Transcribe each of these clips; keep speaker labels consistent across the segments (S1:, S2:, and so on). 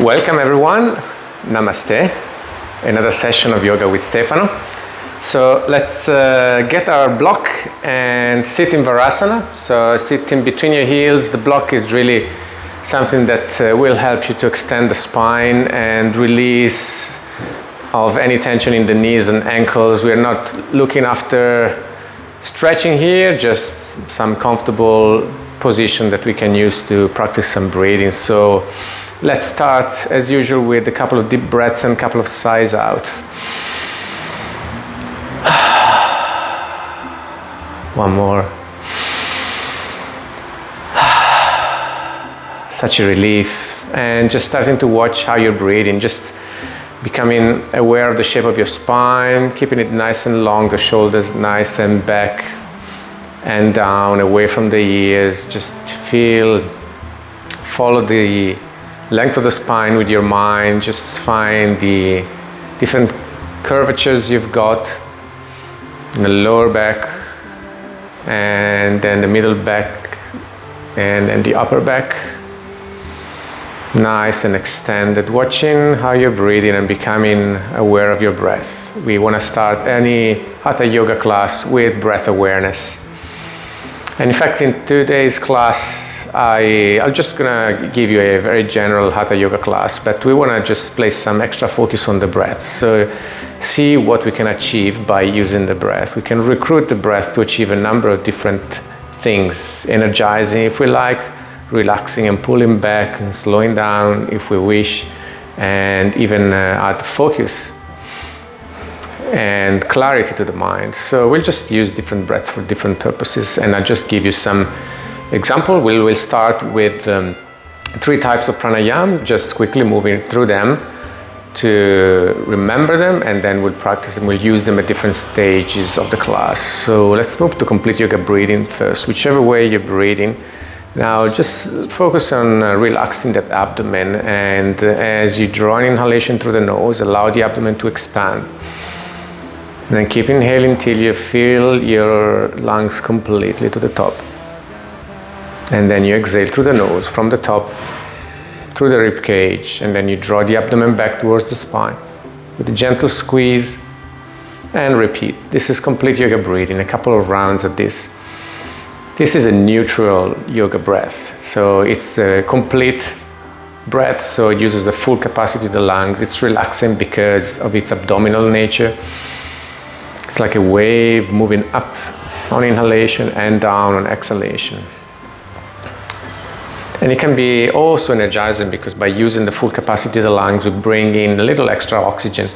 S1: Welcome everyone, Namaste, another session of yoga with Stefano. So let's get our block and sit in Varasana. So sit in between your heels. The block is really something that will help you to extend the spine and release of any tension in the knees and ankles. We're not looking after stretching here, just some comfortable position that we can use to practice some breathing. So let's start as usual with a couple of deep breaths and a couple of sighs out. One more. Such a relief. And just starting to watch how you're breathing, just becoming aware of the shape of your spine, keeping it nice and long, the shoulders nice and back and down, away from the ears. Just follow the length of the spine with your mind. Just find the different curvatures you've got in the lower back, and then the middle back, and then the upper back. Nice and extended, watching how you're breathing and becoming aware of your breath. We want to start any Hatha Yoga class with breath awareness. And in fact, in today's class, I'm just gonna give you a very general Hatha Yoga class, but we want to just place some extra focus on the breath. So see what we can achieve by using the breath. We can recruit the breath to achieve a number of different things, energizing if we like, relaxing and pulling back and slowing down if we wish, and even add focus and clarity to the mind. So we'll just use different breaths for different purposes, and I'll just give you some example. We'll start with 3 types of pranayama, just quickly moving through them to remember them, and then we'll practice and we'll use them at different stages of the class. So let's move to complete yoga breathing first, whichever way you're breathing. Now just focus on relaxing that abdomen, and as you draw an inhalation through the nose, allow the abdomen to expand. And then keep inhaling till you fill your lungs completely to the top. And then you exhale through the nose from the top, through the rib cage, and then you draw the abdomen back towards the spine with a gentle squeeze, and repeat. This is complete yoga breathing, a couple of rounds of this. This is a neutral yoga breath, so it's a complete breath, so it uses the full capacity of the lungs. It's relaxing because of its abdominal nature. It's like a wave moving up on inhalation and down on exhalation. And it can be also energizing because by using the full capacity of the lungs, we bring in a little extra oxygen.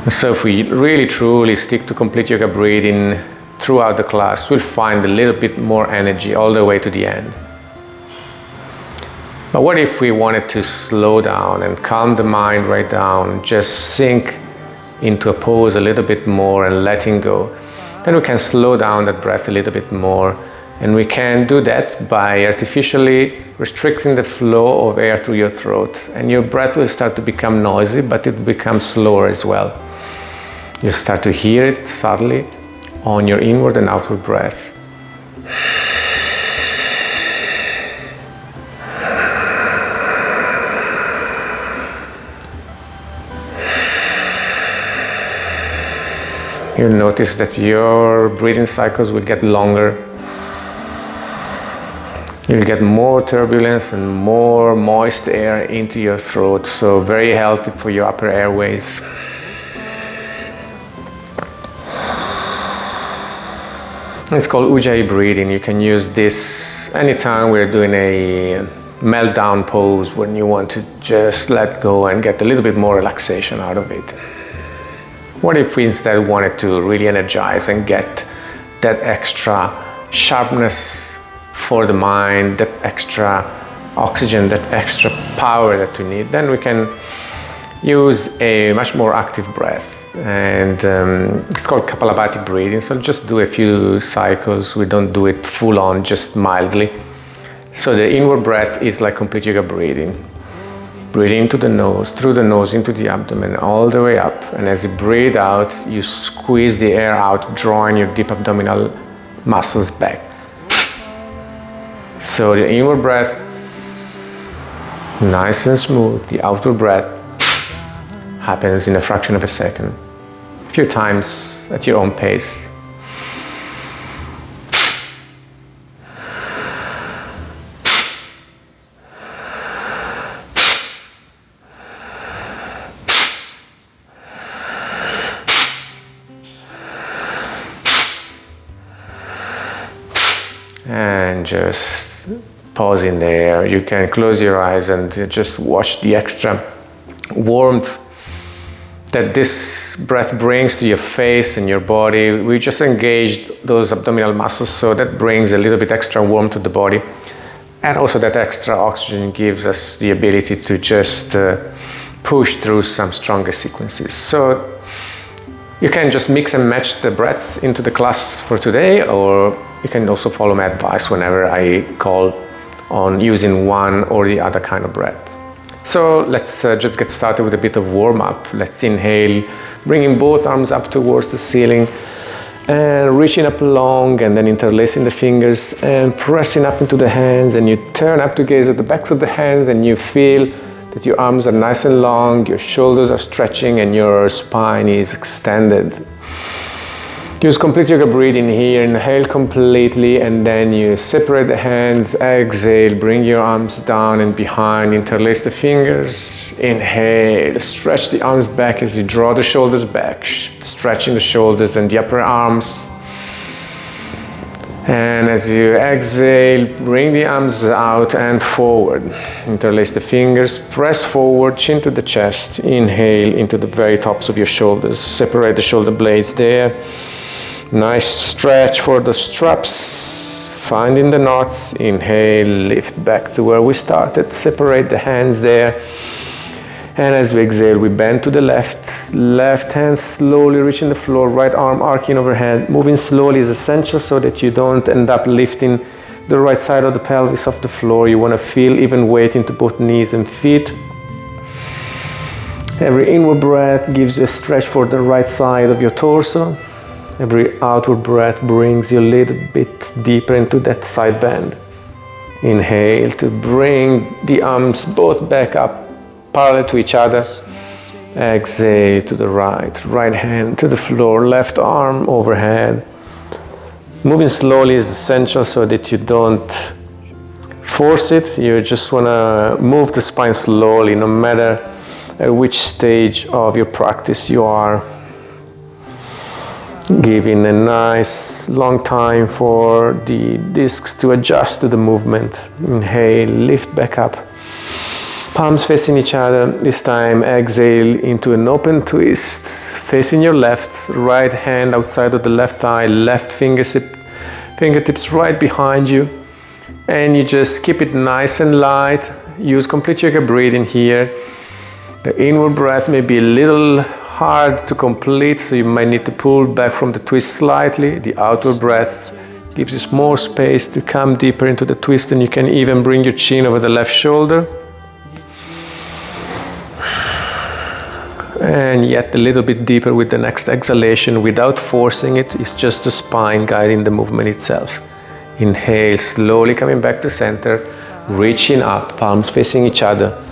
S1: So if we really truly stick to complete yoga breathing throughout the class, we'll find a little bit more energy all the way to the end. But what if we wanted to slow down and calm the mind right down, just sink into a pose a little bit more and letting go? Then we can slow down that breath a little bit more. And we can do that by artificially restricting the flow of air through your throat. And your breath will start to become noisy, but it will become slower as well. You'll start to hear it subtly on your inward and outward breath. You'll notice that your breathing cycles will get longer. You'll get more turbulence and more moist air into your throat, so very healthy for your upper airways. It's called Ujjayi breathing. You can use this anytime we're doing a meltdown pose, when you want to just let go and get a little bit more relaxation out of it. What if we instead wanted to really energize and get that extra sharpness for the mind, that extra oxygen, that extra power that we need? Then we can use a much more active breath, and it's called Kapalabhati breathing. So just do a few cycles. We don't do it full on, just mildly. So the inward breath is like complete yoga breathing. Breathe into the nose, through the nose, into the abdomen, all the way up. And as you breathe out, you squeeze the air out, drawing your deep abdominal muscles back. So the inward breath Nice and smooth. The outward breath happens in a fraction of a second. A few times at your own pace. And just pause in there. You can close your eyes and just watch the extra warmth that this breath brings to your face and your body. We just engaged those abdominal muscles, so that brings a little bit extra warmth to the body. And also that extra oxygen gives us the ability to just push through some stronger sequences. So you can just mix and match the breaths into the class for today, or you can also follow my advice whenever I call on using one or the other kind of breath. So let's just get started with a bit of warm-up. Let's inhale, bringing both arms up towards the ceiling and reaching up long, and then interlacing the fingers and pressing up into the hands, and you turn up to gaze at the backs of the hands, and you feel that your arms are nice and long, your shoulders are stretching, and your spine is extended. Use complete yoga breathing here. Inhale completely, and then you separate the hands. Exhale, bring your arms down and behind. Interlace the fingers. Inhale, stretch the arms back as you draw the shoulders back, stretching the shoulders and the upper arms. And as you exhale, bring the arms out and forward. Interlace the fingers, press forward, chin to the chest. Inhale into the very tops of your shoulders. Separate the shoulder blades there. Nice stretch for the straps, finding the knots. Inhale, lift back to where we started. Separate the hands there. And as we exhale, we bend to the left. Left hand slowly reaching the floor, right arm arcing overhead. Moving slowly is essential so that you don't end up lifting the right side of the pelvis off the floor. You want to feel even weight into both knees and feet. Every inward breath gives you a stretch for the right side of your torso. Every outward breath brings you a little bit deeper into that side bend. Inhale to bring the arms both back up, parallel to each other. Exhale to the right hand to the floor, left arm overhead. Moving slowly is essential so that you don't force it. You just want to move the spine slowly, no matter at which stage of your practice you are. Giving a nice long time for the discs to adjust to the movement. Inhale, lift back up. Palms facing each other. This time exhale into an open twist. Facing your left, right hand outside of the left thigh, left fingertips right behind you. And you just keep it nice and light. Use complete yoga breathing here. The inward breath may be a little hard to complete, so you might need to pull back from the twist slightly. The outward breath gives you more space to come deeper into the twist, and you can even bring your chin over the left shoulder. And yet a little bit deeper with the next exhalation without forcing it. It's just the spine guiding the movement itself. Inhale, slowly coming back to center, reaching up, palms facing each other.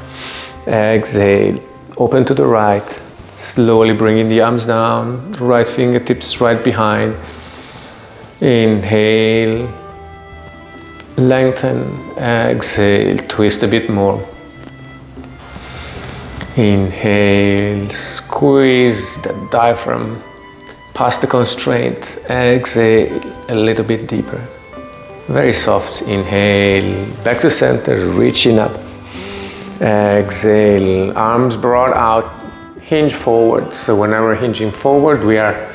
S1: Exhale, open to the right. Slowly bringing the arms down, right fingertips right behind. Inhale, lengthen, exhale, twist a bit more. Inhale, squeeze the diaphragm past the constraint. Exhale, a little bit deeper. Very soft. Inhale, back to center, reaching up. Exhale, arms brought out. Hinge forward. So whenever we're hinging forward, we are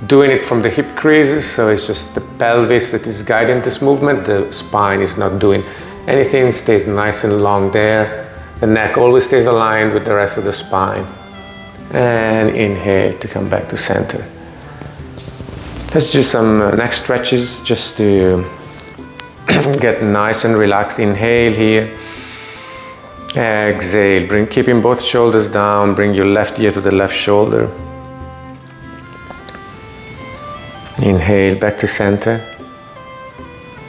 S1: doing it from the hip creases. So it's just the pelvis that is guiding this movement. The spine is not doing anything. It stays nice and long there. The neck always stays aligned with the rest of the spine. And inhale to come back to center. Let's do some neck stretches just to get nice and relaxed. Inhale here. Exhale, keeping both shoulders down, bring your left ear to the left shoulder. Inhale, back to center.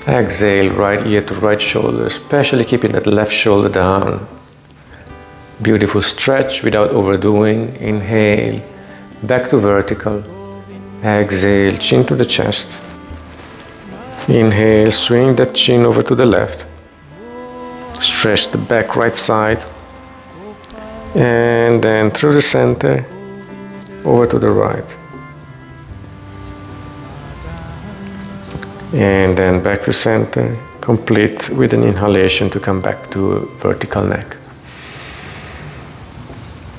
S1: Exhale, right ear to right shoulder, especially keeping that left shoulder down. Beautiful stretch without overdoing. Inhale, back to vertical. Exhale, chin to the chest. Inhale, swing that chin over to the left. Stretch the back right side. And then through the center, over to the right. And then back to center, complete with an inhalation to come back to vertical neck.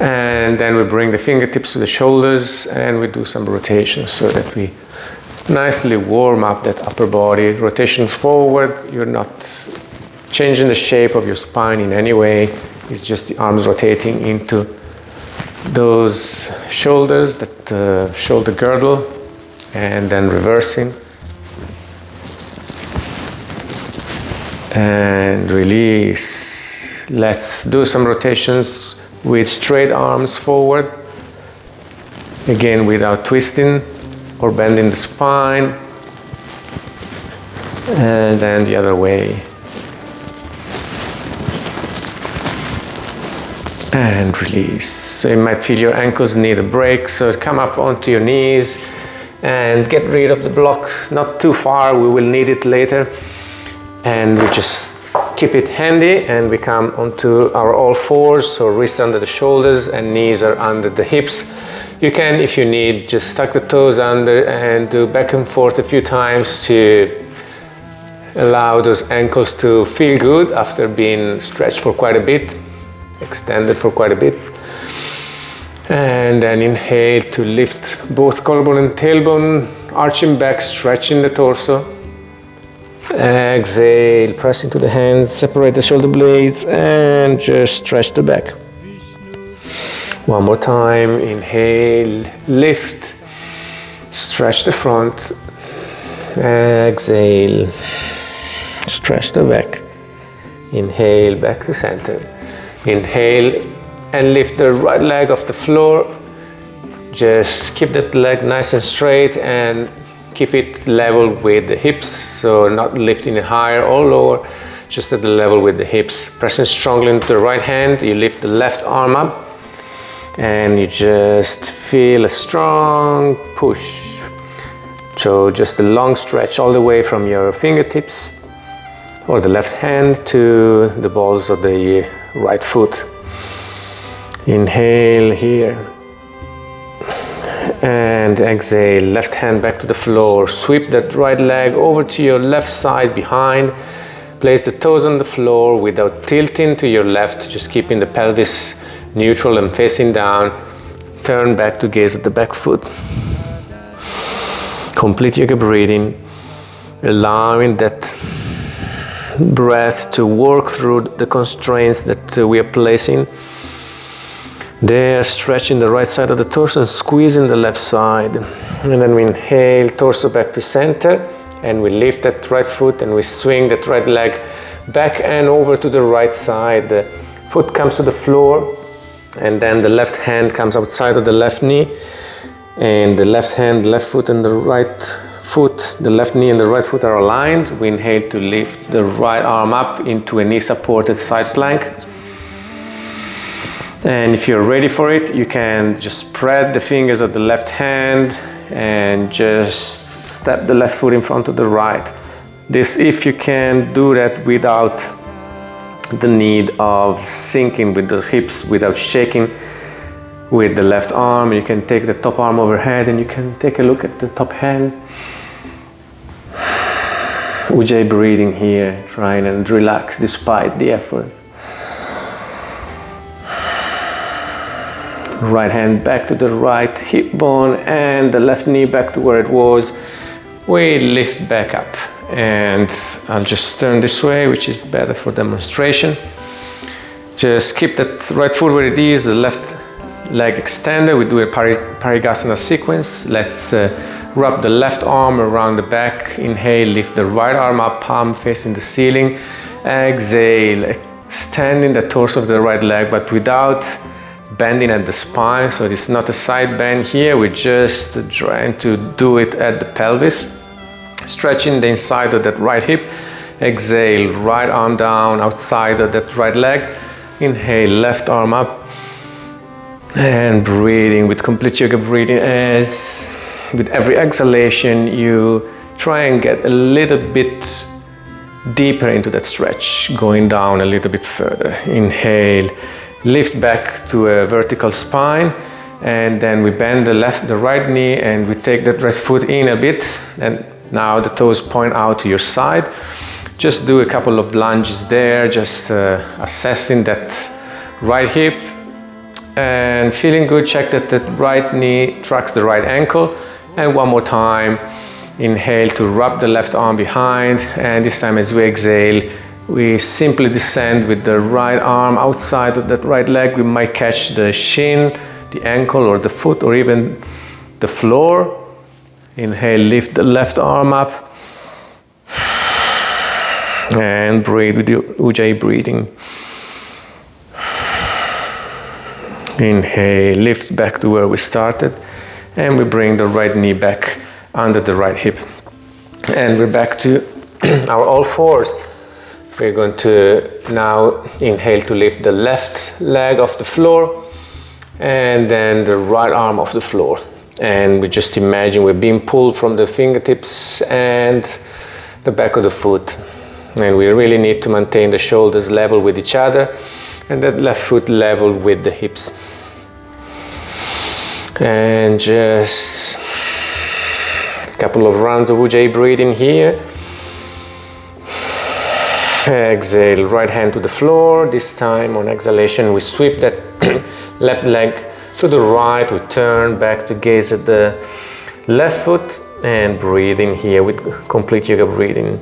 S1: And then we bring the fingertips to the shoulders and we do some rotations so that we nicely warm up that upper body. Rotation forward, you're not changing the shape of your spine in any way. It's just the arms rotating into those shoulders, that shoulder girdle, and then reversing. And release. Let's do some rotations with straight arms forward. Again, without twisting or bending the spine. And then the other way. And release. So you might feel your ankles need a break, so come up onto your knees and get rid of the block. Not too far, we will need it later. And we just keep it handy and we come onto our all fours, so wrists under the shoulders and knees are under the hips. You can, if you need, just tuck the toes under and do back and forth a few times to allow those ankles to feel good after being stretched for quite a bit. Extended for quite a bit. And then inhale to lift both collarbone and tailbone, arching back, stretching the torso. Exhale, press into the hands, separate the shoulder blades and just stretch the back. One more time, inhale, lift, stretch the front. Exhale, stretch the back. Inhale, back to center. Inhale and lift the right leg off the floor. Just keep that leg nice and straight and keep it level with the hips, so not lifting it higher or lower, just at the level with the hips. Pressing strongly into the right hand, you lift the left arm up and you just feel a strong push. So just a long stretch all the way from your fingertips or the left hand to the balls of the right foot. Inhale here and exhale, left hand back to the floor. Sweep that right leg over to your left side behind. Place the toes on the floor without tilting to your left, just keeping the pelvis neutral and facing down. Turn back to gaze at the back foot. Complete yoga breathing, allowing that breath to work through the constraints that we are placing. There, stretching the right side of the torso and squeezing the left side. And then we inhale, torso back to center, and we lift that right foot and we swing that right leg back and over to the right side. The foot comes to the floor, and then the left hand comes outside of the left knee, and the left hand, left foot and the right foot, the left knee and the right foot are aligned. We inhale to lift the right arm up into a knee supported side plank. And if you're ready for it, you can just spread the fingers of the left hand and just step the left foot in front of the right. This, if you can do that without the need of sinking with those hips, without shaking with the left arm. You can take the top arm overhead and you can take a look at the top hand. Ujjayi breathing here, trying and relax despite the effort. Right hand back to the right hip bone and the left knee back to where it was. We lift back up and I'll just turn this way, which is better for demonstration. Just keep that right foot where it is, the left leg extended. We do a Parigasana sequence. Let's wrap the left arm around the back. Inhale, lift the right arm up, palm facing the ceiling. Exhale, extending the torso of the right leg, but without bending at the spine. So it's not a side bend here. We're just trying to do it at the pelvis. Stretching the inside of that right hip. Exhale, right arm down outside of that right leg. Inhale, left arm up. And breathing with complete yoga breathing, as with every exhalation you try and get a little bit deeper into that stretch, going down a little bit further. Inhale, lift back to a vertical spine, and then we bend the right knee and we take that right foot in a bit, and now the toes point out to your side. Just do a couple of lunges there, just assessing that right hip. And feeling good, check that the right knee tracks the right ankle. And one more time, inhale to wrap the left arm behind. And this time as we exhale, we simply descend with the right arm outside of that right leg. We might catch the shin, the ankle or the foot or even the floor. Inhale, lift the left arm up. And breathe with your Ujjayi breathing. Inhale, lift back to where we started, and we bring the right knee back under the right hip. And we're back to our all fours. We're going to now inhale to lift the left leg off the floor, and then the right arm off the floor. And we just imagine we're being pulled from the fingertips and the back of the foot. And we really need to maintain the shoulders level with each other, and that left foot level with the hips. And just a couple of rounds of Ujjayi breathing here. Exhale, right hand to the floor. This time on exhalation we sweep that left leg to the right. We turn back to gaze at the left foot and breathing here with complete yoga breathing.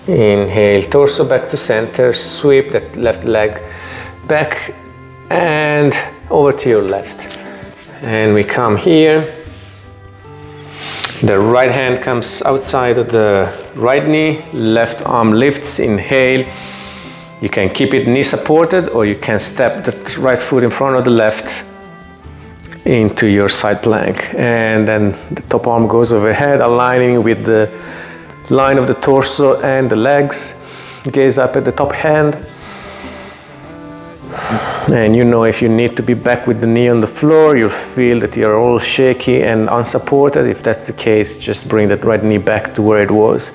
S1: Inhale, torso back to center, sweep that left leg back and over to your left. And we come here. The right hand comes outside of the right knee, left arm lifts, inhale. You can keep it knee supported, or you can step the right foot in front of the left into your side plank. And then the top arm goes overhead, aligning with the line of the torso and the legs. Gaze up at the top hand. And you know, if you need to be back with the knee on the floor, you'll feel that you're all shaky and unsupported. If that's the case, just bring that right knee back to where it was.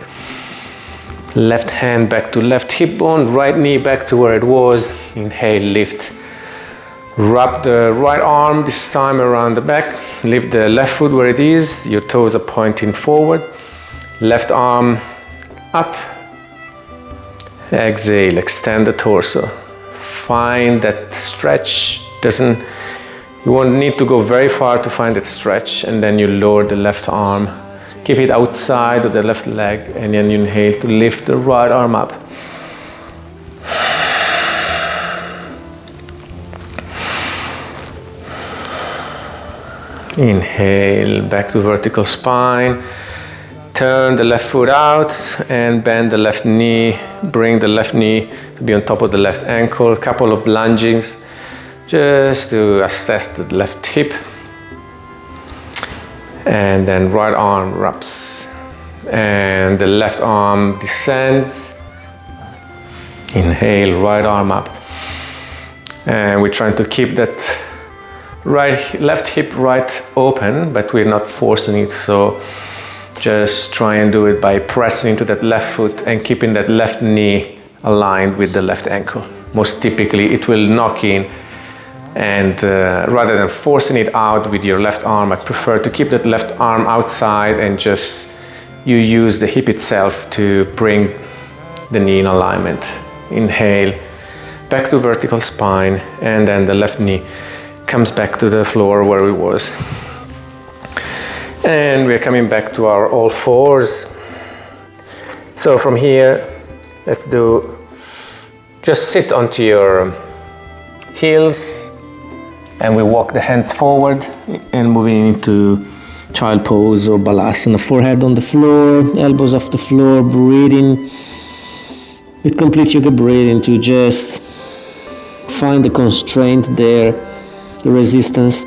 S1: Left hand back to left hip bone, right knee back to where it was. Inhale, lift. Wrap the right arm this time around the back. Lift the left foot where it is. Your toes are pointing forward. Left arm up. Exhale, extend the torso. Find that stretch. You won't need to go very far to find that stretch, and then you lower the left arm. Keep it outside of the left leg, and then you inhale to lift the right arm up. Inhale, back to vertical spine. Turn the left foot out and bend the left knee. Bring the left knee to be on top of the left ankle. A couple of lunges just to assess the left hip. And then right arm wraps. And the left arm descends. Inhale, right arm up. And we're trying to keep that left hip right open, but we're not forcing it. So just try and do it by pressing into that left foot and keeping that left knee aligned with the left ankle. Most typically it will knock in, and rather than forcing it out with your left arm, I prefer to keep that left arm outside and just you use the hip itself to bring the knee in alignment. Inhale, back to vertical spine, and then the left knee comes back to the floor where it was. And we're coming back to our all fours. So from here, just sit onto your heels, and we walk the hands forward and moving into child pose or balasana. Forehead on the floor, elbows off the floor, breathing with complete yoga breathing to just find the constraint there, the resistance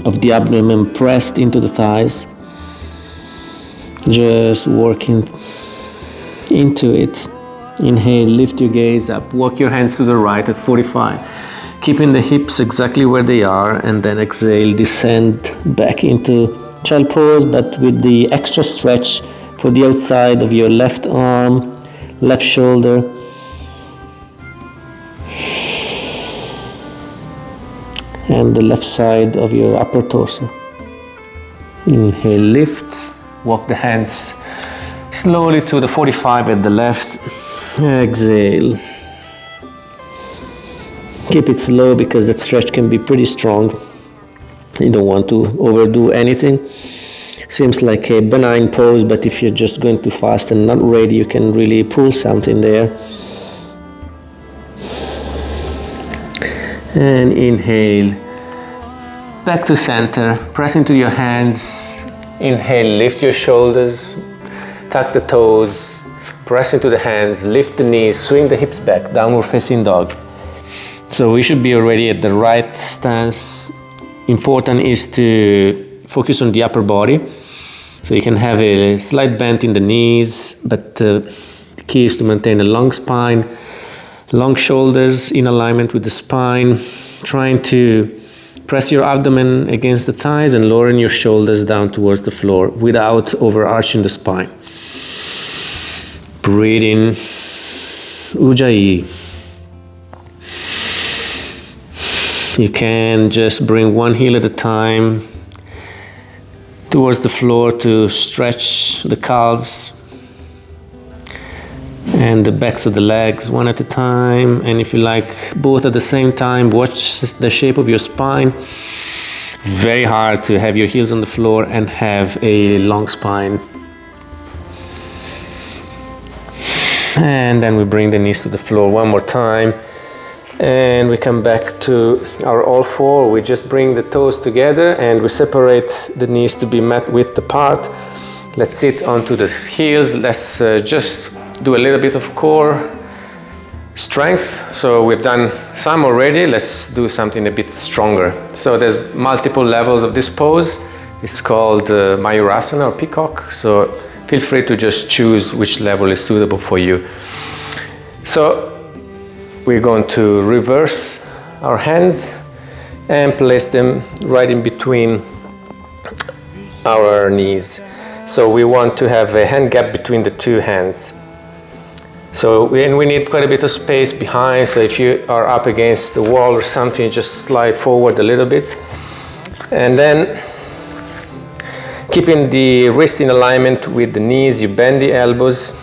S1: of the abdomen pressed into the thighs.
S2: Just working into it. Inhale, lift your gaze up, walk your hands to the right at 45, keeping the hips exactly where they are, and then exhale, descend back into child pose, but with the extra stretch for the outside of your left arm, left shoulder. And the left side of your upper torso. Inhale, lift, walk the hands slowly to the 45 at the left. Exhale. Keep it slow because that stretch can be pretty strong. You don't want to overdo anything. Seems like a benign pose, but if you're just going too fast and not ready, you can really pull something there. And inhale. Back to center. Press into your hands. Inhale, lift your shoulders. Tuck the toes. Press into the hands, lift the knees, swing the hips back, downward facing dog. So we should be already at the right stance. Important is to focus on the upper body. So you can have a slight bend in the knees, but the key is to maintain a long spine, long shoulders in alignment with the spine, trying to press your abdomen against the thighs and lowering your shoulders down towards the floor without overarching the spine. Breathe in, Ujjayi. You can just bring one heel at a time towards the floor to stretch the calves and the backs of the legs one at a time. And if you like both at the same time, watch the shape of your spine. It's very hard to have your heels on the floor and have a long spine. And then we bring the knees to the floor one more time. And we come back to our all four. We just bring the toes together and we separate the knees to be met width apart. Let's sit onto the heels. Let's just do a little bit of core strength. So we've done some already. Let's do something a bit stronger. So there's multiple levels of this pose. It's called Mayurasana or peacock. So feel free to just choose which level is suitable for you. So we're going to reverse our hands and place them right in between our knees. So we want to have a hand gap between the two hands. So we need quite a bit of space behind. So if you are up against the wall or something, just slide forward a little bit. And then keeping the wrist in alignment with the knees, you bend the elbows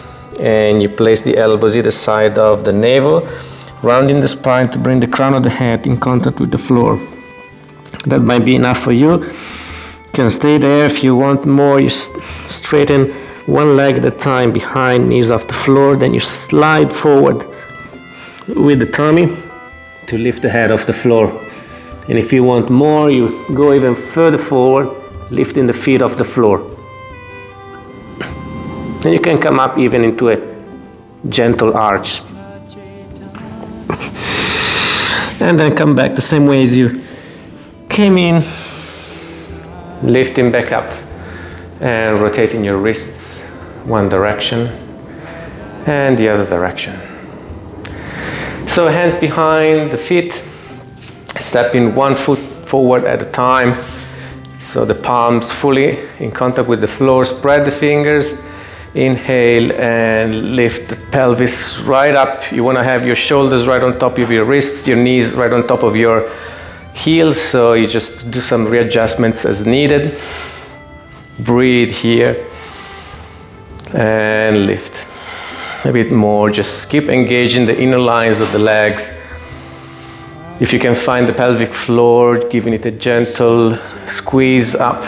S2: and you place the elbows either side of the navel, rounding the spine to bring the crown of the head in contact with the floor. That might be enough for you. You can stay there. If you want more, you straighten one leg at a time behind, knees off the floor, then you slide forward with the tummy to lift the head off the floor. And if you want more, you go even further forward, lifting the feet off the floor. And you can come up even into a gentle arch. And then come back the same way as you came in, lifting back up and rotating your wrists one direction and the other direction. So hands behind the feet, stepping one foot forward at a time. So the palms fully in contact with the floor. Spread the fingers. Inhale and lift the pelvis right up. You want to have your shoulders right on top of your wrists, your knees right on top of your heels. So you just do some readjustments as needed. Breathe here and lift. A bit more. Just keep engaging the inner lines of the legs. If you can find the pelvic floor, giving it a gentle squeeze up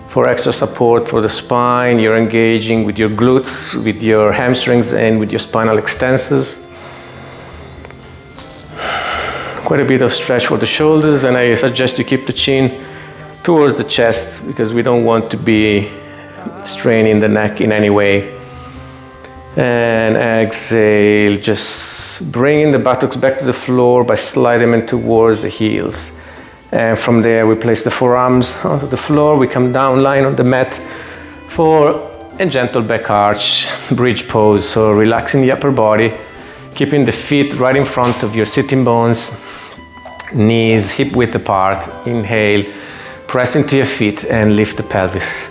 S2: for extra support for the spine. You're engaging with your glutes, with your hamstrings, and with your spinal extensors. Quite a bit of stretch for the shoulders, and I suggest you keep the chin towards the chest because we don't want to be straining the neck in any way. And exhale, just bringing the buttocks back to the floor by sliding them towards the heels. And from there, we place the forearms onto the floor. We come down, lying on the mat
S1: for a gentle back arch, bridge pose. So relaxing the upper body, keeping the feet right in front of your sitting bones, knees hip width apart. Inhale, press into your feet and lift the pelvis.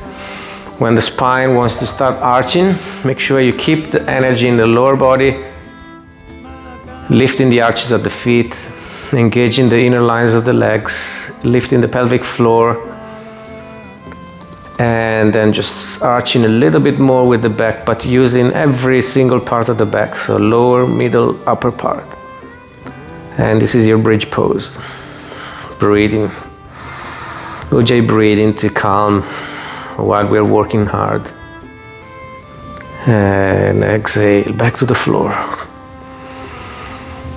S1: When the spine wants to start arching, make sure you keep the energy in the lower body, lifting the arches of the feet, engaging the inner lines of the legs, lifting the pelvic floor, and then just arching a little bit more with the back, but using every single part of the back, so lower, middle, upper part. And this is your bridge pose. Breathing. Ujjayi breathing to calm while we're working hard. And exhale, back to the floor.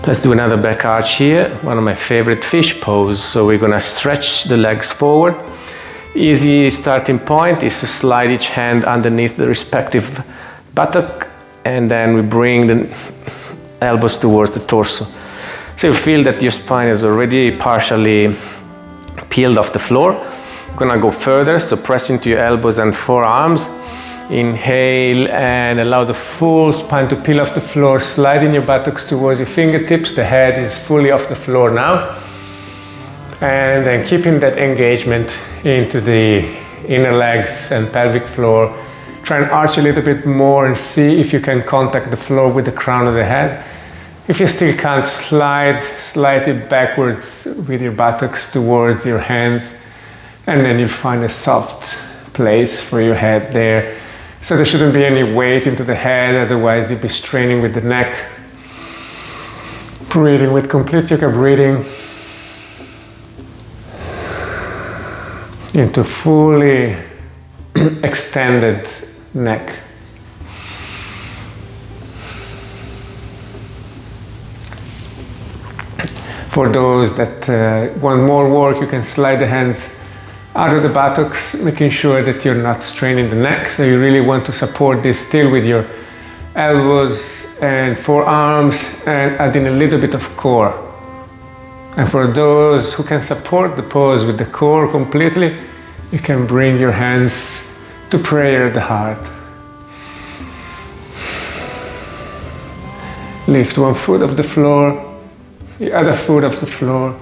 S1: Let's do another back arch here, one of my favorite fish pose. So we're gonna stretch the legs forward. Easy starting point is to slide each hand underneath the respective buttock, and then we bring the elbows towards the torso. So you feel that your spine is already partially peeled off the floor. We're gonna go further, so press into your elbows and forearms. Inhale and allow the full spine to peel off the floor, sliding your buttocks towards your fingertips. The head is fully off the floor now. And then keeping that engagement into the inner legs and pelvic floor. Try and arch a little bit more and see if you can contact the floor with the crown of the head. If you still can't, slide it backwards with your buttocks towards your hands, and then you'll find a soft place for your head there. So there shouldn't be any weight into the head, otherwise you'll be straining with the neck. Breathing with complete yoga breathing into fully extended neck. For those that want more work, you can slide the hands out of the buttocks, making sure that you're not straining the neck. So you really want to support this still with your elbows and forearms, and adding a little bit of core. And for those who can support the pose with the core completely, you can bring your hands to prayer at the heart. Lift one foot off the floor, the other foot off the floor,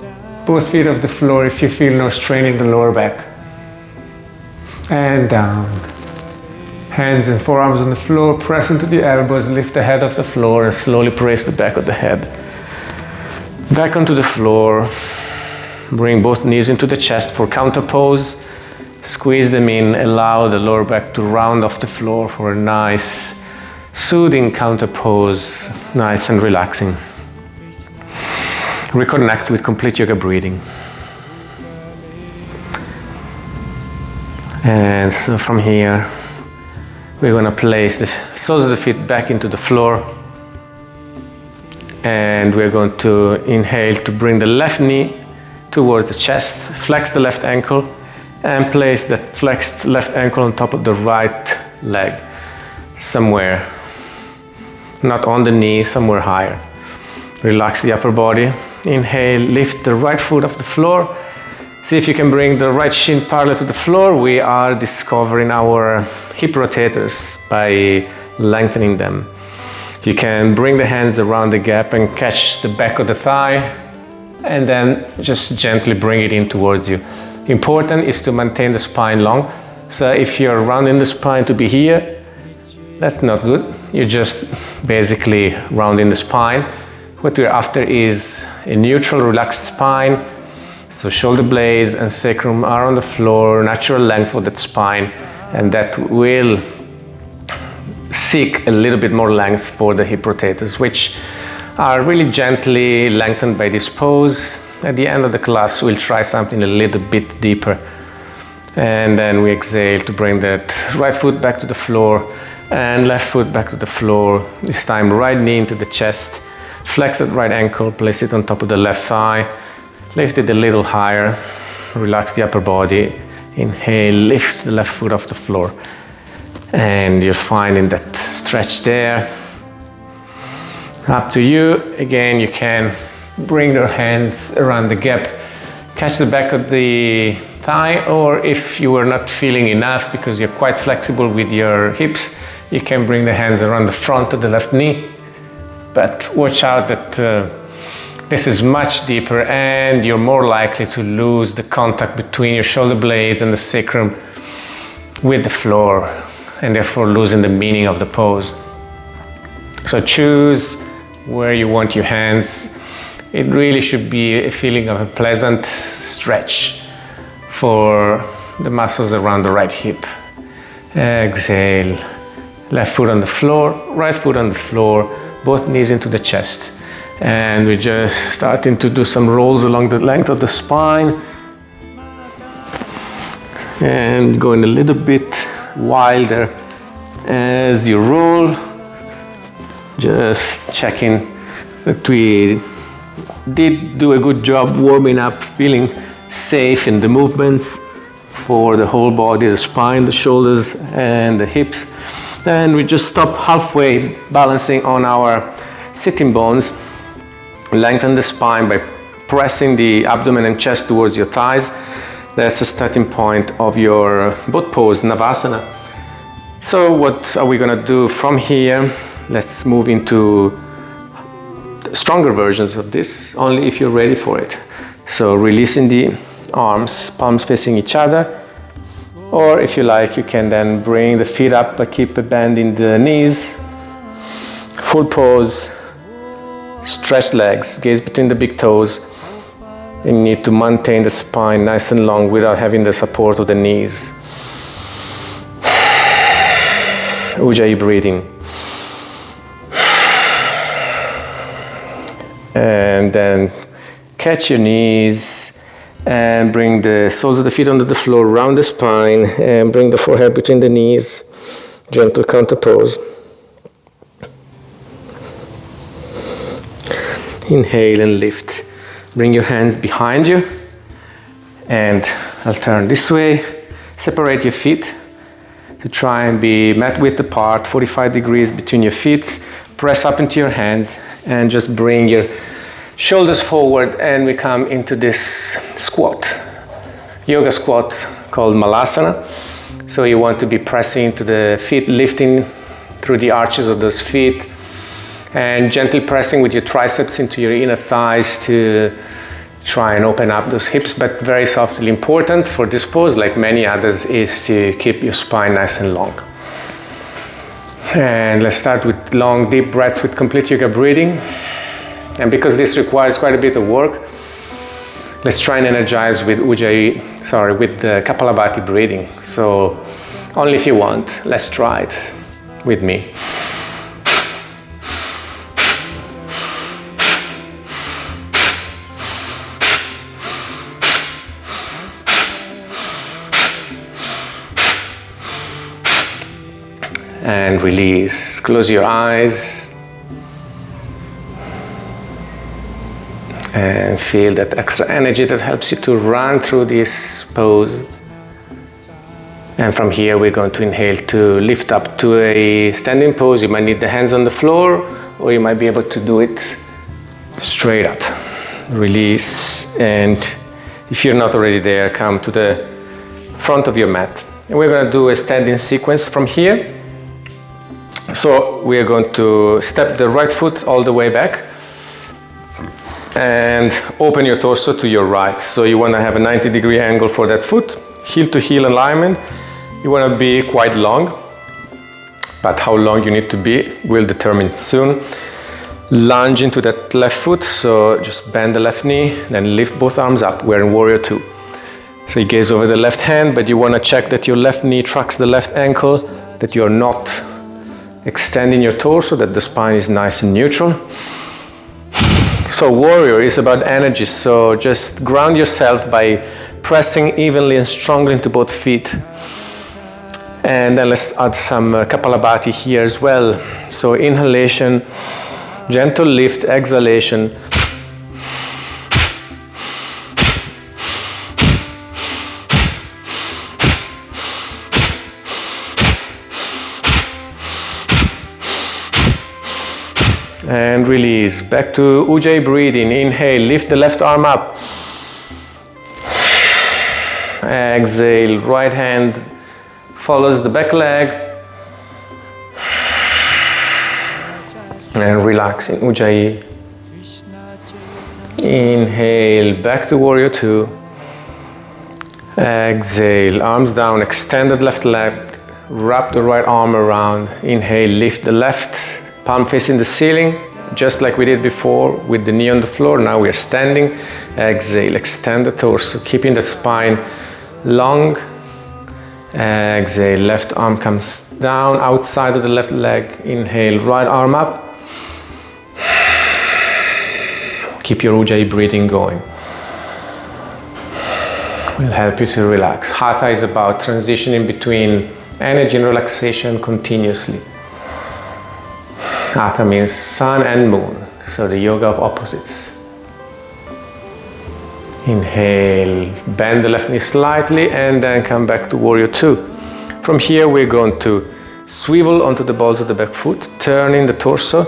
S1: both feet off the floor if you feel no strain in the lower back. And down. Hands and forearms on the floor, press into the elbows, lift the head off the floor and slowly press the back of the head. Back onto the floor. Bring both knees into the chest for counter pose. Squeeze them in, allow the lower back to round off the floor for a nice, soothing counter pose, nice and relaxing. Reconnect with complete yoga breathing. And so from here, we're going to place the soles of the feet back into the floor. And we're going to inhale to bring the left knee towards the chest, flex the left ankle, and place the flexed left ankle on top of the right leg, somewhere, not on the knee, somewhere higher. Relax the upper body. Inhale, lift the right foot off the floor. See if you can bring the right shin parallel to the floor. We are discovering our hip rotators by lengthening them. You can bring the hands around the gap and catch the back of the thigh, and then just gently bring it in towards you. Important is to maintain the spine long. So if you're rounding the spine to be here, that's not good. You're just basically rounding the spine. What we're after is a neutral, relaxed spine. So shoulder blades and sacrum are on the floor, natural length for that spine, and that will seek a little bit more length for the hip rotators, which are really gently lengthened by this pose. At the end of the class, we'll try something a little bit deeper. And then we exhale to bring that right foot back to the floor and left foot back to the floor. This time, right knee into the chest. Flex that right ankle, place it on top of the left thigh. Lift it a little higher. Relax the upper body. Inhale, lift the left foot off the floor. And you're finding that stretch there. Up to you. Again, you can bring your hands around the gap. Catch the back of the thigh, or if you are not feeling enough because you're quite flexible with your hips, you can bring the hands around the front of the left knee. But watch out that this is much deeper and you're more likely to lose the contact between your shoulder blades and the sacrum with the floor, and therefore losing the meaning of the pose. So choose where you want your hands. It really should be a feeling of a pleasant stretch for the muscles around the right hip. Exhale. Left foot on the floor, right foot on the floor, both knees into the chest. And we're just starting to do some rolls along the length of the spine. And going a little bit wilder as you roll. Just checking that we did do a good job warming up, feeling safe in the movements for the whole body, the spine, the shoulders, and the hips. Then we just stop halfway, balancing on our sitting bones. Lengthen the spine by pressing the abdomen and chest towards your thighs. That's the starting point of your boat pose, Navasana. So what are we gonna do from here? Let's move into stronger versions of this, only if you're ready for it. So releasing the arms, palms facing each other. Or if you like, you can then bring the feet up but keep a bend in the knees. Full pose, stretch legs, gaze between the big toes. You need to maintain the spine nice and long without having the support of the knees. Ujjayi breathing. And then catch your knees and bring the soles of the feet onto the floor, round the spine, and bring the forehead between the knees. Gentle counter pose. Inhale and lift. Bring your hands behind you, and I'll turn this way. Separate your feet to try and be mat width apart, 45 degrees between your feet. Press up into your hands and just bring your shoulders forward, and we come into this squat, yoga squat called Malasana. So you want to be pressing into the feet, lifting through the arches of those feet, and gently pressing with your triceps into your inner thighs to try and open up those hips, but very softly. Important for this pose, like many others, is to keep your spine nice and long. And let's start with long, deep breaths with complete yoga breathing. And because this requires quite a bit of work, let's try and energize with with the Kapalabhati breathing. So only if you want, let's try it with me. And release. Close your eyes. And feel that extra energy that helps you to run through this pose. And from here we're going to inhale to lift up to a standing pose. You might need the hands on the floor, or you might be able to do it straight up. Release, and if you're not already there, come to the front of your mat. And we're going to do a standing sequence from here. So we are going to step the right foot all the way back and open your torso to your right. So you want to have a 90-degree angle for that foot, heel to heel alignment. You want to be quite long, but how long you need to be will determine soon. Lunge into that left foot, so just bend the left knee, then lift both arms up. We're in Warrior Two. So you gaze over the left hand, but you want to check that your left knee tracks the left ankle, that you're not extending your torso, that the spine is nice and neutral. So Warrior is about energy, so just ground yourself by pressing evenly and strongly into both feet. And then let's add some Kapalabhati here as well. So inhalation, gentle lift, exhalation. And release. Back to Ujjayi breathing. Inhale, lift the left arm up. Exhale, right hand follows the back leg. And relax in Ujjayi. Inhale, back to warrior two. Exhale, arms down, extended left leg. Wrap the right arm around. Inhale, lift the left, palm facing the ceiling, just like we did before with the knee on the floor. Now we are standing. Exhale, extend the torso, keeping the spine long. Exhale, left arm comes down outside of the left leg. Inhale, right arm up. Keep your Ujjayi breathing going. Will help you to relax. Hatha is about transitioning between energy and relaxation continuously. Hatha means sun and moon, so the yoga of opposites. Inhale, bend the left knee slightly and then come back to warrior two. From here we're going to swivel onto the balls of the back foot, turning the torso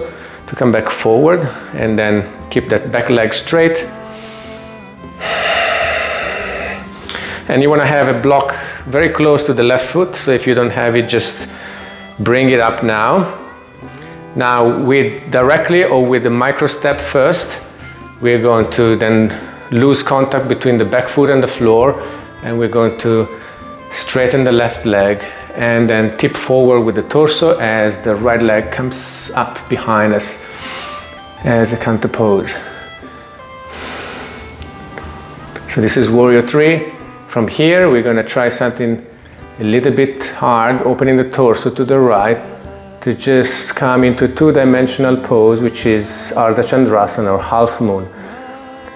S1: to come back forward, and then keep that back leg straight. And you want to have a block very close to the left foot, so if you don't have it, just bring it up now. Now with directly or with the micro step first, we're going to then lose contact between the back foot and the floor, and we're going to straighten the left leg and then tip forward with the torso as the right leg comes up behind us as a counter pose. So this is warrior three. From here we're going to try something a little bit hard, opening the torso to the right to just come into two-dimensional pose, which is Ardha Chandrasana or half moon.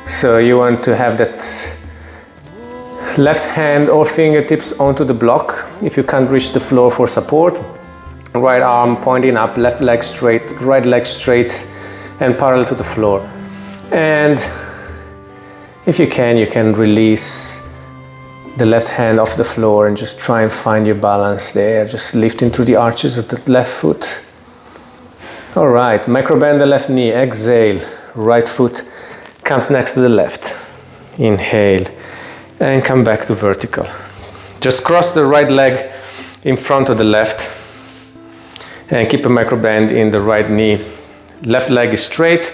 S1: So you want to have that left hand or fingertips onto the block. If you can't reach the floor for support, right arm pointing up, left leg straight, right leg straight and parallel to the floor. And if you can release the left hand off the floor and just try and find your balance there, just lifting through the arches of the left foot. All right, micro bend the left knee, exhale, right foot comes next to the left. Inhale and come back to vertical. Just cross the right leg in front of the left and keep a micro bend in the right knee. Left leg is straight.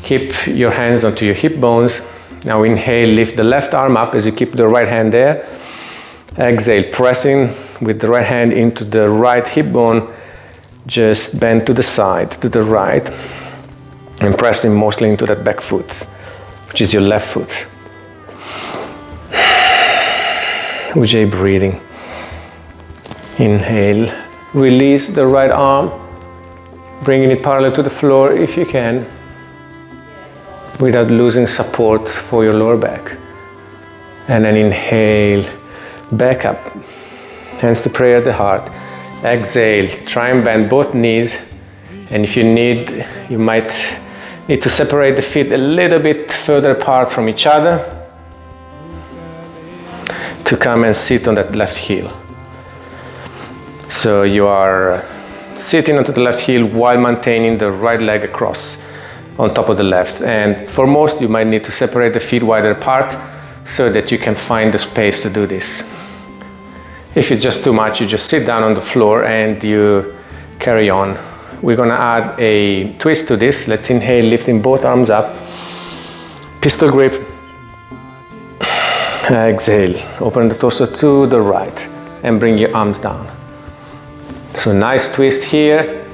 S1: Keep your hands onto your hip bones. Now inhale, lift the left arm up as you keep the right hand there. Exhale, pressing with the right hand into the right hip bone. Just bend to the side, to the right, and pressing mostly into that back foot, which is your left foot. Ujjayi breathing. Inhale, release the right arm, bringing it parallel to the floor if you can, without losing support for your lower back. And then inhale, back up, hands to prayer at the heart. Exhale, try and bend both knees, and if you need, you might need to separate the feet a little bit further apart from each other to come and sit on that left heel. So you are sitting onto the left heel while maintaining the right leg across on top of the left. And for most, you might need to separate the feet wider apart so that you can find the space to do this. If it's just too much, you just sit down on the floor and you carry on. We're gonna add a twist to this. Let's inhale, lifting both arms up. Pistol grip. Exhale, open the torso to the right and bring your arms down. So nice twist here,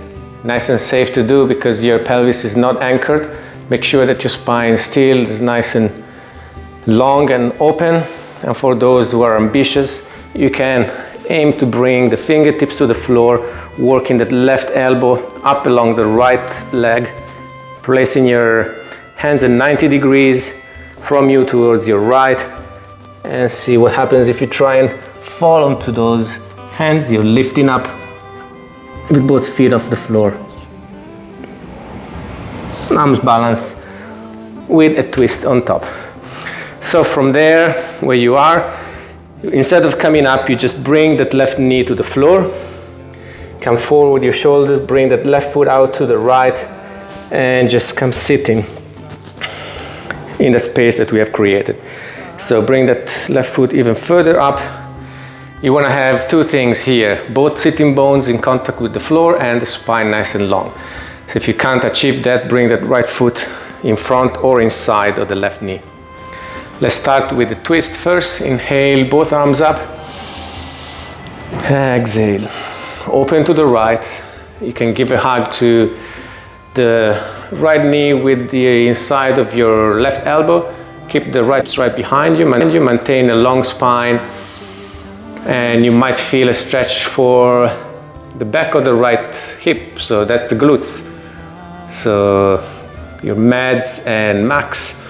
S1: nice and safe to do because your pelvis is not anchored. Make sure that your spine still is nice and long and open. And for those who are ambitious, you can aim to bring the fingertips to the floor, working that left elbow up along the right leg, placing your hands at 90 degrees from you towards your right, and see what happens if you try and fall onto those hands. You're lifting up with both feet off the floor. Arms balance with a twist on top. So from there, where you are, instead of coming up, you just bring that left knee to the floor. Come forward with your shoulders, bring that left foot out to the right, and just come sitting in the space that we have created.
S2: So bring that left foot even further up. You want to have two things here, both sitting bones in contact with the floor and the spine nice and long. So if you can't achieve that, bring that right foot in front or inside of the left knee. Let's start with the twist first. Inhale, both arms up. Exhale, open to the right. You can give a hug to the right knee with the inside of your left elbow. Keep the right behind you. Maintain a long spine. And you might feel a stretch for the back of the right hip. So that's the glutes. So your meds and max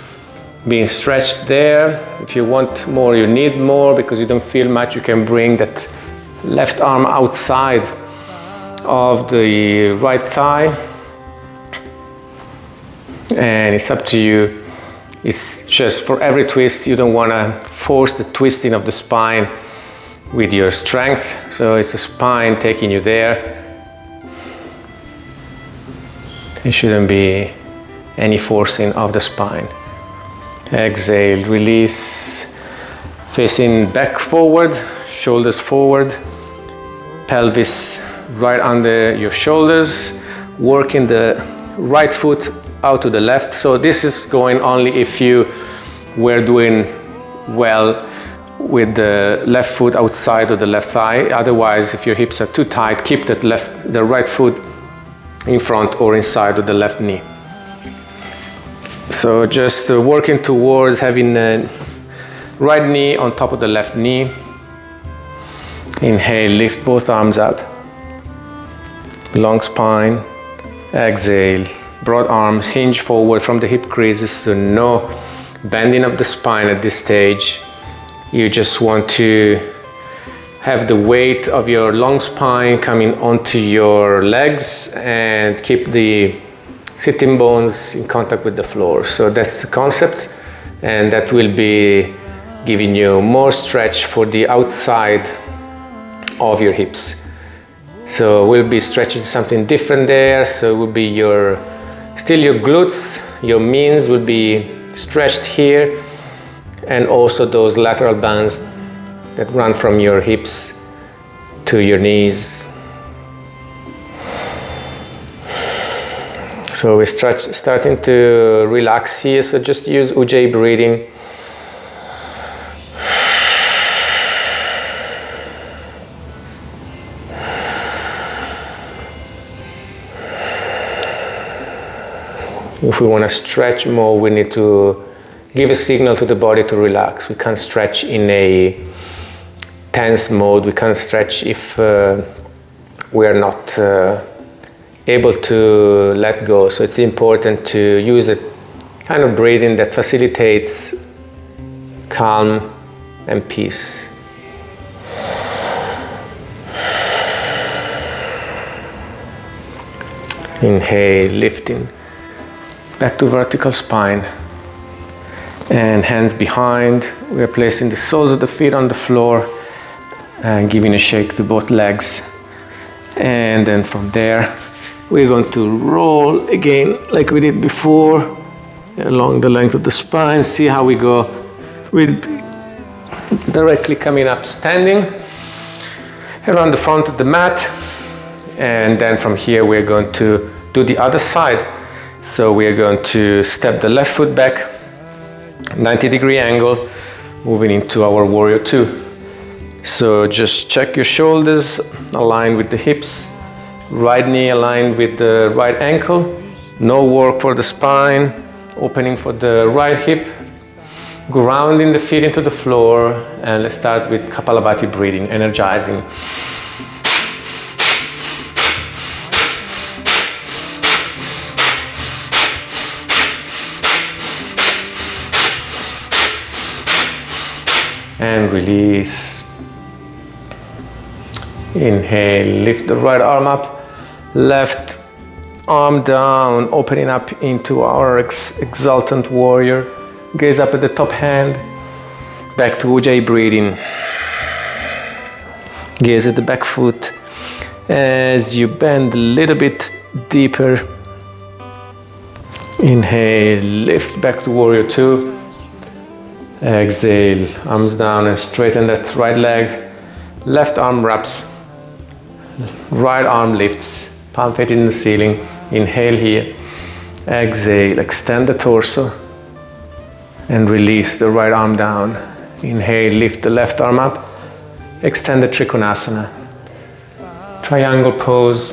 S2: being stretched there. If you want more, you need more because you don't feel much, you can bring that left arm outside of the right thigh. And it's up to you. It's just for every twist, you don't want to force the twisting of the spine with your strength. So it's the spine taking you there. There shouldn't be any forcing of the spine. Exhale, release, facing back forward, shoulders forward, pelvis right under your shoulders, working the right foot out to the left. So this is going only if you were doing well with the left foot outside of the left thigh. Otherwise, if your hips are too tight, keep the right foot in front or inside of the left knee. So just working towards having the right knee on top of the left knee. Inhale, lift both arms up. Long spine. Exhale, broad arms hinge forward from the hip creases, so no bending of the spine at this stage. You just want to have the weight of your long spine coming onto your legs and keep the sitting bones in contact with the floor. So that's the concept, and that will be giving you more stretch for the outside of your hips. So we'll be stretching something different there. So it will be still your glutes, your means will be stretched here, and also those lateral bands that run from your hips to your knees. So we're starting to relax here, so just use Ujjayi breathing. If we want to stretch more, we need to give a signal to the body to relax. We can't stretch in a tense mode. We can't stretch if we are not able to let go. So it's important to use a kind of breathing that facilitates calm and peace. Inhale, lifting back to vertical spine, and hands behind. We are placing the soles of the feet on the floor and giving a shake to both legs. And then from there, we're going to roll again like we did before along the length of the spine. See how we go with directly coming up, standing around the front of the mat. And then from here, we're going to do the other side. So we are going to step the left foot back, 90-degree angle, moving into our warrior two. So just check your shoulders, align with the hips, right knee aligned with the right ankle, no work for the spine, opening for the right hip, grounding the feet into the floor, and let's start with Kapalabhati breathing, energizing. And release. Inhale, lift the right arm up, left arm down, opening up into our exultant warrior. Gaze up at the top hand, back to Ujjayi breathing. Gaze at the back foot as you bend a little bit deeper. Inhale, lift back to warrior two.
S1: Exhale, arms down and straighten that right leg. Left arm wraps, right arm lifts, palm feet in the ceiling. Inhale here. Exhale, extend the torso and release the right arm down. Inhale, lift the left arm up. Extend the Trikonasana. Triangle pose,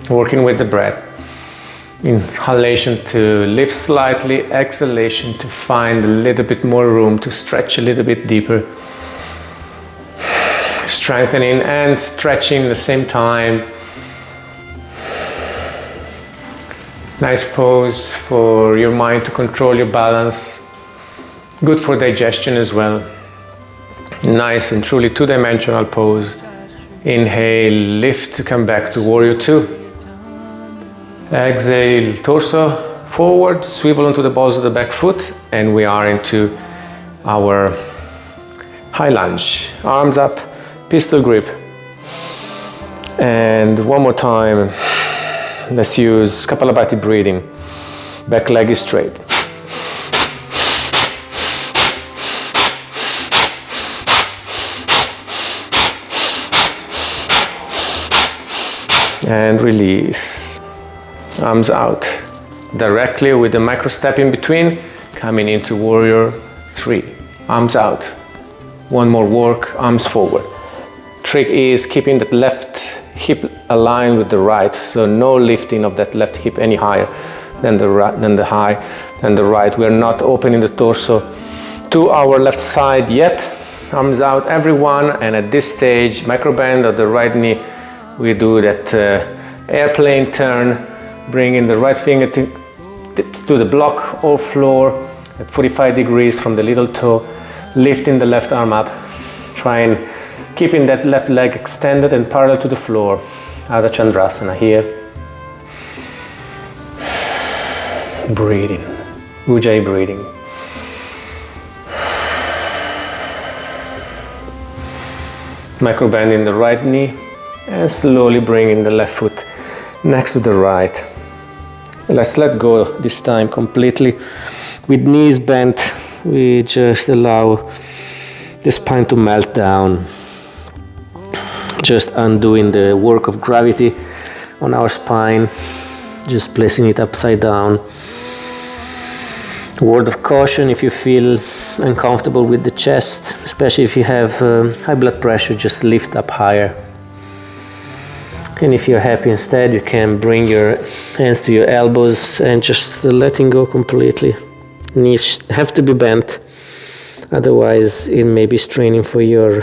S1: working with the breath. Inhalation to lift slightly, exhalation to find a little bit more room to stretch a little bit deeper. Strengthening and stretching at the same time. Nice pose for your mind to control your balance. Good for digestion as well. Nice and truly two-dimensional pose. Inhale, lift to come back to Warrior Two. Exhale, torso forward, swivel onto the balls of the back foot, and we are into our high lunge. Arms up, pistol grip. And one more time, let's use Kapalabhati breathing. Back leg is straight. And release. Arms out. Directly with the micro step in between, coming into Warrior Three. Arms out. One more work, arms forward. Trick is keeping that left hip aligned with the right, so no lifting of that left hip any higher than the right. We are not opening the torso to our left side yet. Arms out, everyone, and at this stage, micro bend of the right knee. We do that airplane turn, bringing the right fingertips to the block or floor at 45 degrees from the little toe, lifting the left arm up, trying keeping that left leg extended and parallel to the floor. Adha Chandrasana here. Breathing, Ujjayi breathing. Micro bend in the right knee and slowly bringing the left foot next to the right. Let's let go this time completely. With knees bent, we just allow the spine to melt down. Just undoing the work of gravity on our spine, just placing it upside down. Word of caution: if you feel uncomfortable with the chest, especially if you have high blood pressure, just lift up higher. And if you're happy instead, you can bring your hands to your elbows and just letting go completely. Knees have to be bent, otherwise it may be straining for your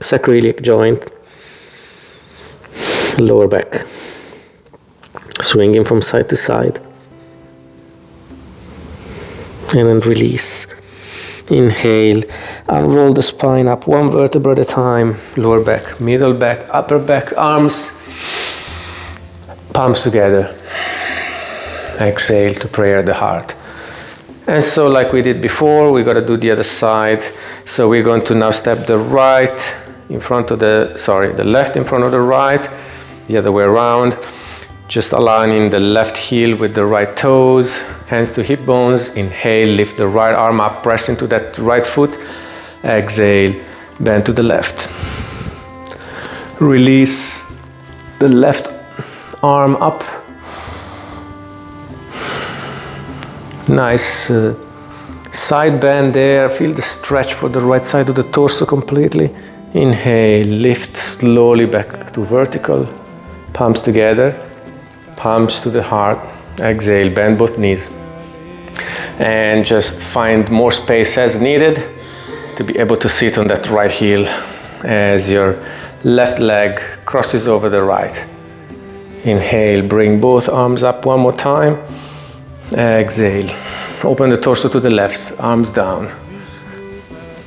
S1: sacroiliac joint. Lower back, swinging from side to side. And then release. Inhale, unroll the spine up one vertebra at a time. Lower back, middle back, upper back, arms, palms together. Exhale to prayer the heart. And so like we did before, we got to do the other side. So we're going to now step the right in front of the left in front of the right, the other way around. Just aligning the left heel with the right toes, hands to hip bones. Inhale, lift the right arm up, press into that right foot. Exhale, bend to the left. Release the left arm up. Nice side bend there. Feel the stretch for the right side of the torso completely. Inhale, lift slowly back to vertical. Palms together, palms to the heart. Exhale, bend both knees. And just find more space as needed to be able to sit on that right heel as your left leg crosses over the right. Inhale, bring both arms up one more time. Exhale, open the torso to the left, arms down.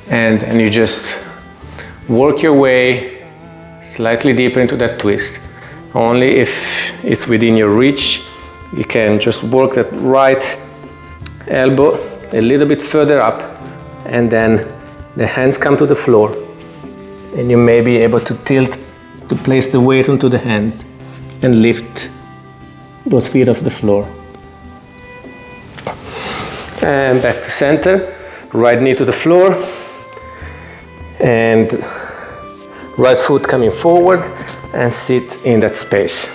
S1: And you just work your way slightly deeper into that twist. Only if it's within your reach, you can just work that right elbow a little bit further up, and then the hands come to the floor. And you may be able to tilt to place the weight onto the hands and lift both feet off the floor. And back to center.
S2: right knee to the floor, and right foot coming forward and sit in that space.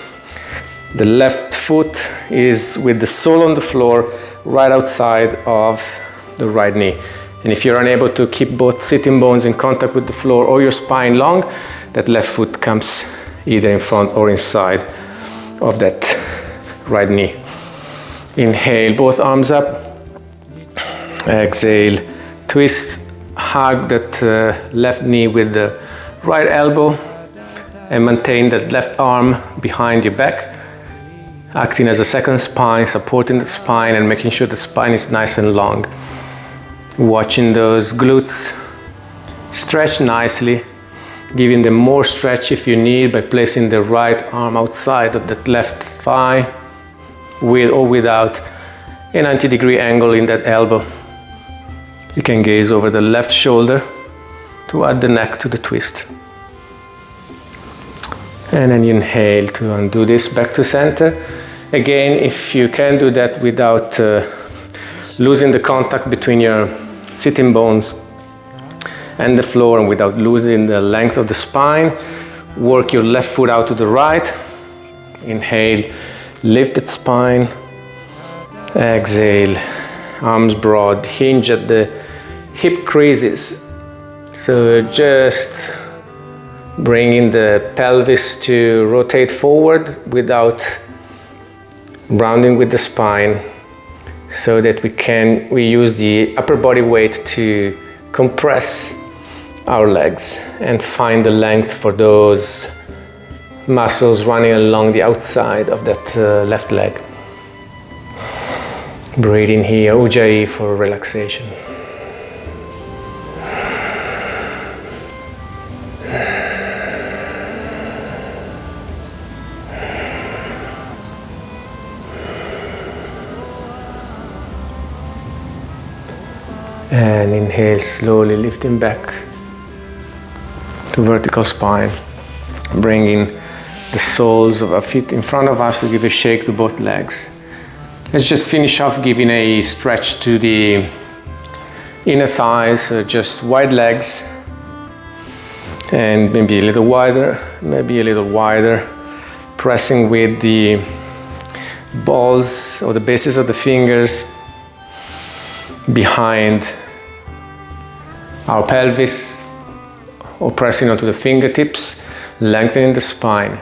S2: The left foot is with the sole on the floor right outside of the right knee. And if you're unable to keep both sitting bones in contact with the floor or your spine long, that left foot comes either in front or inside of that right knee. Inhale, both arms up. Exhale, twist, hug that left knee with the right elbow and maintain that left arm behind your back, acting as a second spine, supporting the spine and making sure the spine is nice and long. Watching those glutes stretch nicely, giving them more stretch if you need by placing the right arm outside of that left thigh with or without a 90-degree angle in that elbow. You can gaze over the left shoulder to add the neck to the twist. And then you inhale to undo this back to center. Again, if you can do that without losing the contact between your sitting bones and the floor and without losing the length of the spine, work your left foot out to the right. Inhale, lift the spine. Exhale, arms broad, hinge at the hip creases. So just bringing the pelvis to rotate forward without rounding with the spine, so that we use the upper body weight to compress our legs and find the length for those muscles running along the outside of that left leg. Breathe in here, Ujjayi for relaxation. And inhale, slowly lifting back to vertical spine, bringing the soles of our feet in front of us to give a shake to both legs. Let's just finish off giving a stretch to the inner thighs, so just wide legs, and maybe a little wider, pressing with the balls or the bases of the fingers behind our pelvis, or pressing onto the fingertips, lengthening the spine,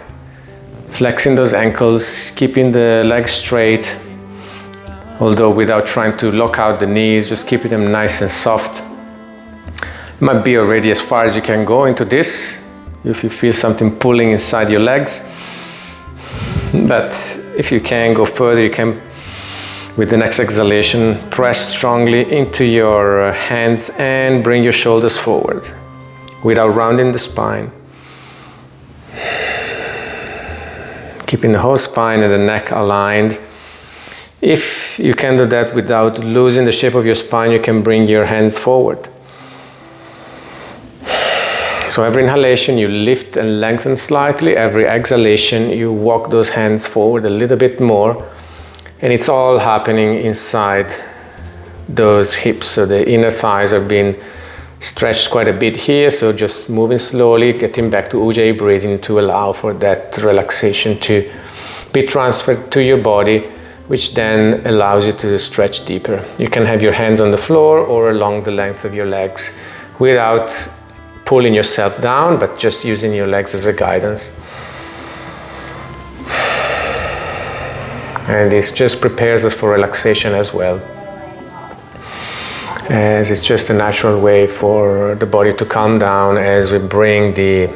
S2: flexing those ankles, keeping the legs straight, although without trying to lock out the knees, just keeping them nice and soft. Might be already as far as you can go into this, if you feel something pulling inside your legs. But if you can go further, you can, with the next exhalation, press strongly into your hands and bring your shoulders forward without rounding the spine. Keeping the whole spine and the neck aligned. If you can do that without losing the shape of your spine, you can bring your hands forward. So every inhalation you lift and lengthen slightly, every exhalation you walk those hands forward a little bit more, and it's all happening inside those hips. So the inner thighs are being stretched quite a bit here, so just moving slowly, getting back to Ujjayi breathing to allow for that relaxation to be transferred to your body, which then allows you to stretch deeper. You can have your hands on the floor or along the length of your legs without pulling yourself down, but just using your legs as a guidance. And this just prepares us for relaxation as well, as it's just a natural way for the body to calm down as we bring the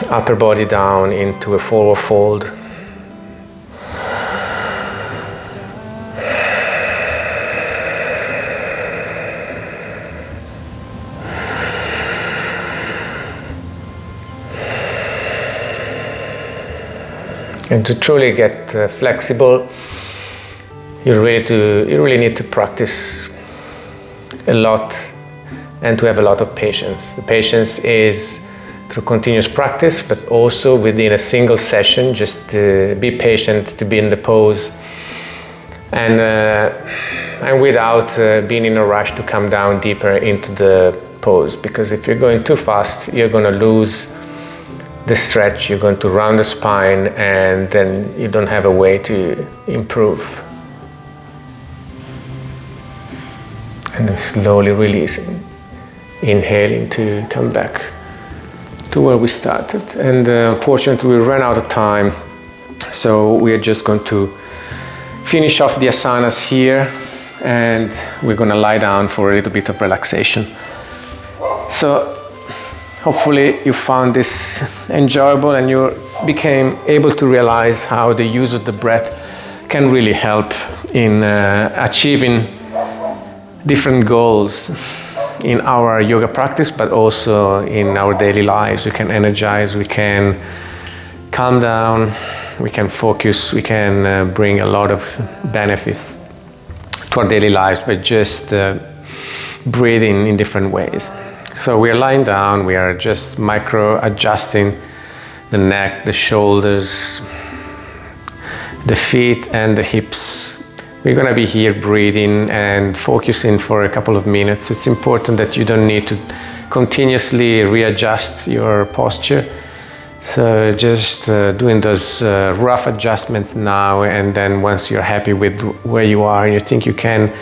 S2: upper body down into a forward fold. And to truly get flexible, you really need to practice a lot and to have a lot of patience. The patience is through continuous practice, but also within a single session, just to be patient, to be in the pose. And
S1: and without being in a rush to come down deeper into the pose, because if you're going too fast, you're going to lose the stretch, you're going to round the spine, and then you don't have a way to improve. And then slowly releasing, inhaling to come back to where we started. And unfortunately we ran out of time, so we are just going to finish off the asanas here, and we're going to lie down for a little bit of relaxation. So hopefully you found this enjoyable and you became able to realize how the use of the breath can really help in achieving different goals in our yoga practice, but also in our daily lives. We can energize, we can calm down, we can focus, we can bring a lot of benefits to our daily lives by just breathing in different ways. So we are lying down, we are just micro adjusting the neck, the shoulders, the feet and the hips. We're going to be here breathing and focusing for a couple of minutes. It's important that you don't need to continuously readjust your posture. So just doing those rough adjustments now, and then once you're happy with where you are and you think you can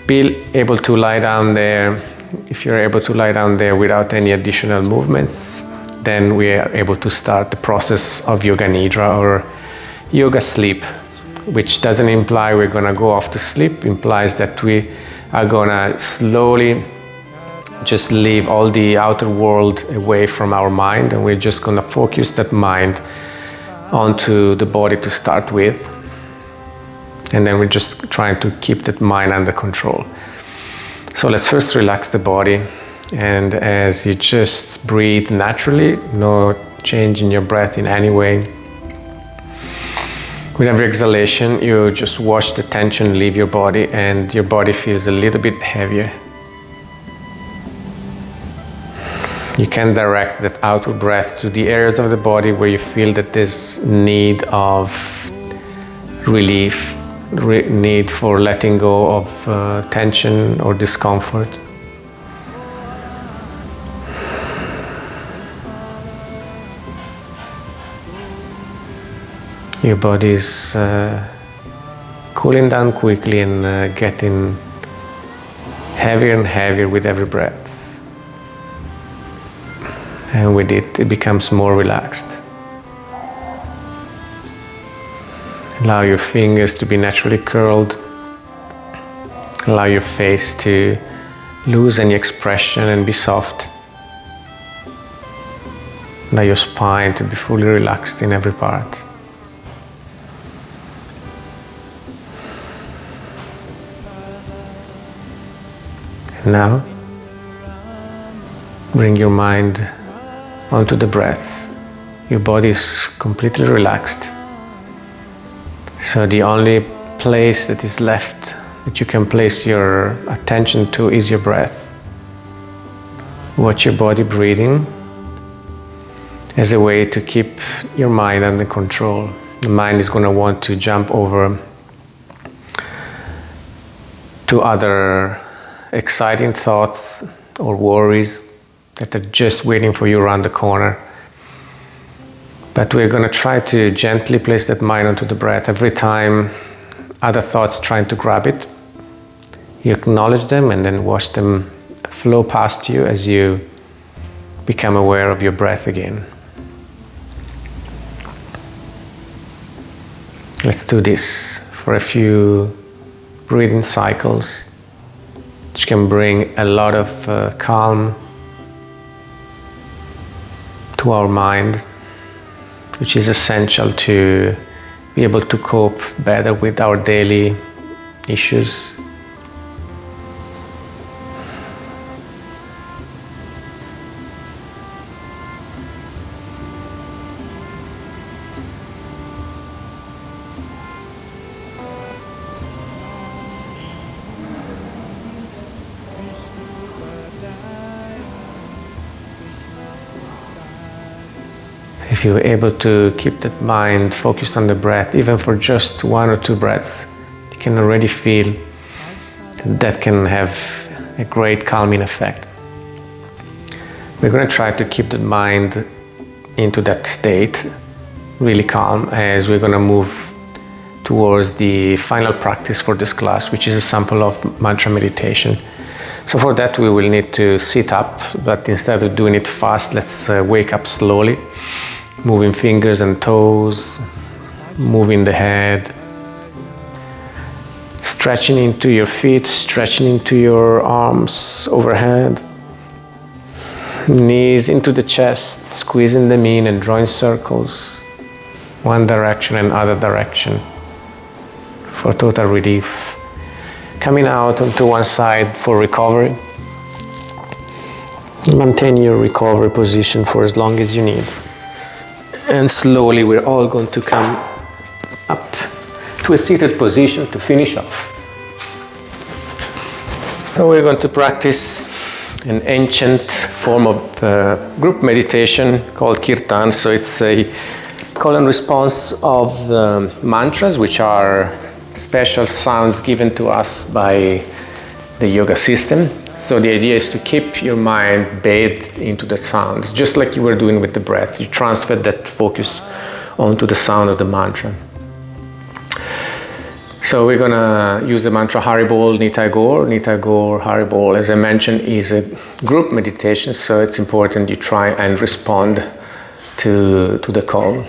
S1: be able to lie down there, if you're able to lie down there without any additional movements, then we are able to start the process of yoga nidra or yoga sleep, which doesn't imply we're going to go off to sleep, implies that we are going to slowly just leave all the outer world away from our mind, and we're just going to focus that mind onto the body to start with, and then we're just trying to keep that mind under control. So let's first relax the body, and as you just breathe naturally, no change in your breath in any way, with every exhalation you just watch the tension leave your body, and your body feels a little bit heavier. You can direct that outward breath to the areas of the body where you feel that there's need of relief, need for letting go of tension or discomfort. Your body is cooling down quickly and getting heavier and heavier with every breath. And with it, it becomes more relaxed. Allow your fingers to be naturally curled. Allow your face to lose any expression and be soft. Allow your spine to be fully relaxed in every part. And now, bring your mind onto the breath. Your body is completely relaxed. So the only place that is left that you can place your attention to is your breath. Watch your body breathing as a way to keep your mind under control. The mind is going to want to jump over to other exciting thoughts or worries that are just waiting for you around the corner. But we're going to try to gently place that mind onto the breath. Every time other thoughts trying to grab it, you acknowledge them and then watch them flow past you as you become aware of your breath again. Let's do this for a few breathing cycles, which can bring a lot of calm to our mind, which is essential to be able to cope better with our daily issues. If you're able to keep that mind focused on the breath, even for just 1 or 2 breaths, you can already feel that can have a great calming effect. We're going to try to keep the mind into that state, really calm, as we're going to move towards the final practice for this class, which is a sample of mantra meditation. So for that we will need to sit up, but instead of doing it fast, let's wake up slowly, moving fingers and toes, moving the head, stretching into your feet, stretching into your arms overhead, knees into the chest, squeezing them in and drawing circles, one direction and other direction for total relief. Coming out onto one side for recovery. Maintain your recovery position for as long as you need. And slowly we're all going to come up to a seated position to finish off. So we're going to practice an ancient form of group meditation called kirtan. So it's a call and response of mantras, which are special sounds given to us by the yoga system. So the idea is to keep your mind bathed into the sounds, just like you were doing with the breath. You transfer that focus onto the sound of the mantra. So we're gonna use the mantra Haribol Nitai Gaur. Nitai Gaur, Haribol, as I mentioned, is a group meditation, so it's important you try and respond to the call.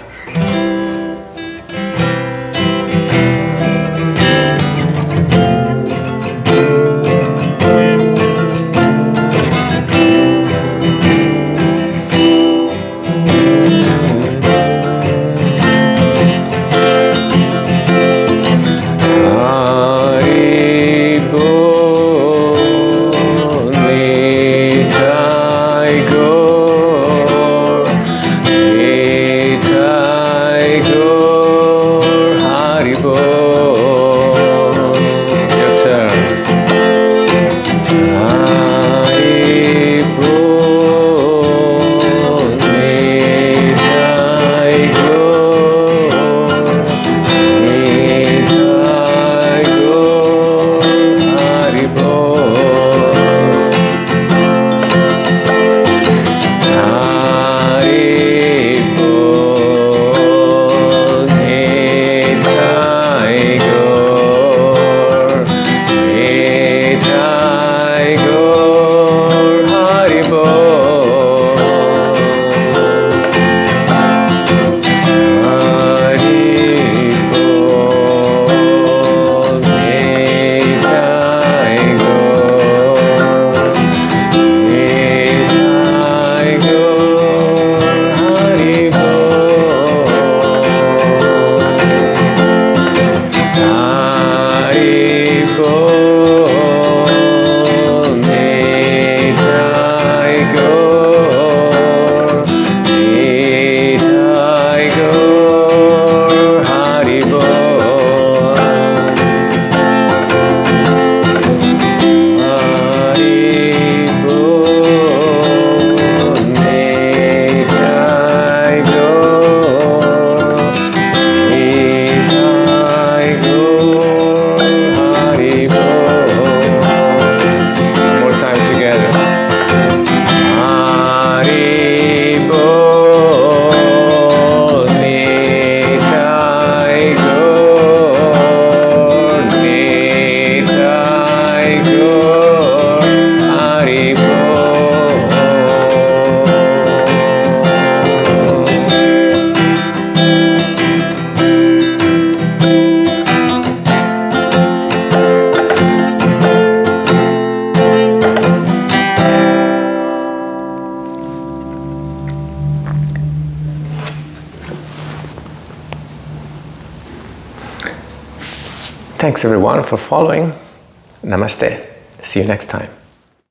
S1: Thanks everyone for following. Namaste. See you next time.